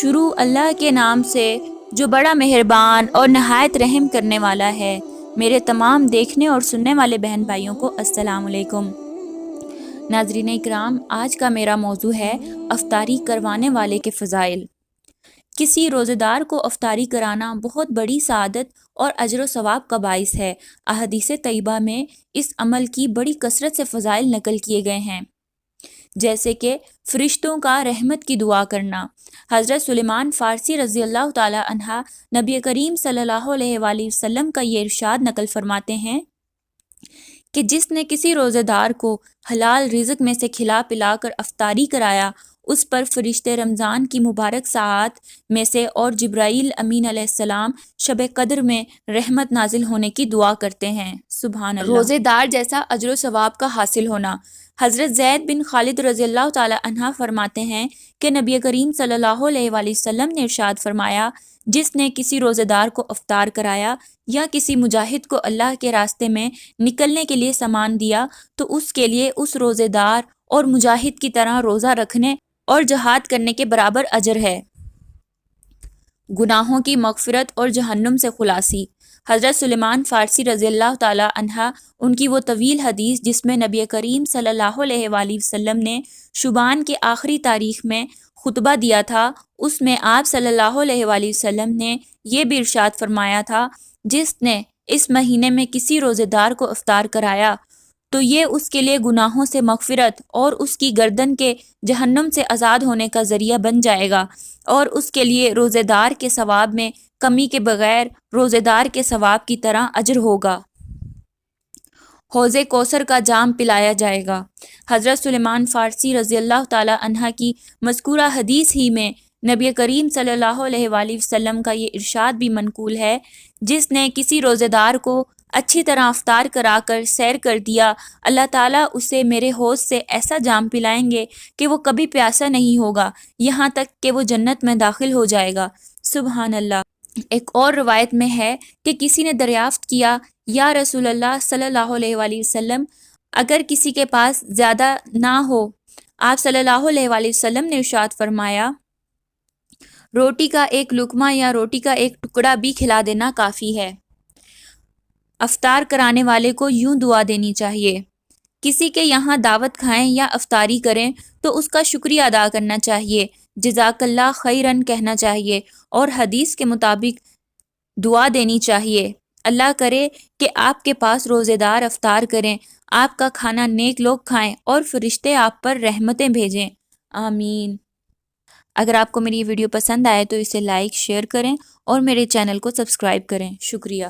شروع اللہ کے نام سے جو بڑا مہربان اور نہایت رحم کرنے والا ہے۔ میرے تمام دیکھنے اور سننے والے بہن بھائیوں کو السلام علیکم۔ ناظرین اکرام، آج کا میرا موضوع ہے افطاری کروانے والے کے فضائل۔ کسی روزہ دار کو افطاری کرانا بہت بڑی سعادت اور اجر و ثواب کا باعث ہے۔ احادیث طیبہ میں اس عمل کی بڑی کثرت سے فضائل نقل کیے گئے ہیں، جیسے کہ فرشتوں کا رحمت کی دعا کرنا۔ حضرت سلیمان فارسی رضی اللہ تعالی عنہ نبی کریم صلی اللہ علیہ وآلہ وسلم کا یہ ارشاد نقل فرماتے ہیں کہ جس نے کسی روزہ دار کو حلال رزق میں سے کھلا پلا کر افطاری کرایا، اس پر فرشتے رمضان کی مبارک ساعات میں سے اور جبرائیل امین علیہ السلام شب قدر میں رحمت نازل ہونے کی دعا کرتے ہیں۔ سبحان اللہ۔ روزے دار جیسا اجر و ثواب کا حاصل ہونا۔ حضرت زید بن خالد رضی اللہ تعالی عنہ فرماتے ہیں کہ نبی کریم صلی اللہ علیہ وآلہ وسلم نے ارشاد فرمایا، جس نے کسی روزے دار کو افطار کرایا یا کسی مجاہد کو اللہ کے راستے میں نکلنے کے لیے سامان دیا تو اس کے لیے اس روزے دار اور مجاہد کی طرح روزہ رکھنے اور جہاد کرنے کے برابر اجر ہے۔ گناہوں کی مغفرت اور جہنم سے خلاصی۔ حضرت سلیمان فارسی رضی اللہ تعالی عنہ ان کی وہ طویل حدیث جس میں نبی کریم صلی اللہ علیہ وآلہ وسلم نے شعبان کے آخری تاریخ میں خطبہ دیا تھا، اس میں آپ صلی اللہ علیہ وآلہ وسلم نے یہ بھی ارشاد فرمایا تھا، جس نے اس مہینے میں کسی روزے دار کو افطار کرایا تو یہ اس کے لیے گناہوں سے مغفرت اور اس کی گردن کے جہنم سے آزاد ہونے کا ذریعہ بن جائے گا، اور اس کے لیے روزے دار کے ثواب میں کمی کے بغیر روزے دار کے ثواب کی طرح اجر ہوگا۔ حوض کوثر کا جام پلایا جائے گا۔ حضرت سلیمان فارسی رضی اللہ تعالی عنہ کی مذکورہ حدیث ہی میں نبی کریم صلی اللہ علیہ وآلہ وسلم کا یہ ارشاد بھی منقول ہے، جس نے کسی روزے دار کو اچھی طرح افطار کرا کر سیر کر دیا، اللہ تعالیٰ اسے میرے حوض سے ایسا جام پلائیں گے کہ وہ کبھی پیاسا نہیں ہوگا، یہاں تک کہ وہ جنت میں داخل ہو جائے گا۔ سبحان اللہ۔ ایک اور روایت میں ہے کہ کسی نے دریافت کیا، یا رسول اللہ صلی اللہ علیہ وآلہ وسلم، اگر کسی کے پاس زیادہ نہ ہو؟ آپ صلی اللہ علیہ وآلہ وسلم نے ارشاد فرمایا، روٹی کا ایک لقمہ یا روٹی کا ایک ٹکڑا بھی کھلا دینا کافی ہے۔ افطار کرانے والے کو یوں دعا دینی چاہیے، کسی کے یہاں دعوت کھائیں یا افطاری کریں تو اس کا شکریہ ادا کرنا چاہیے، جزاک اللہ خیرن کہنا چاہیے، اور حدیث کے مطابق دعا دینی چاہیے، اللہ کرے کہ آپ کے پاس روزے دار افطار کریں، آپ کا کھانا نیک لوگ کھائیں اور فرشتے آپ پر رحمتیں بھیجیں، آمین۔ اگر آپ کو میری یہ ویڈیو پسند آئے تو اسے لائک، شیئر کریں اور میرے چینل کو سبسکرائب کریں۔ شکریہ۔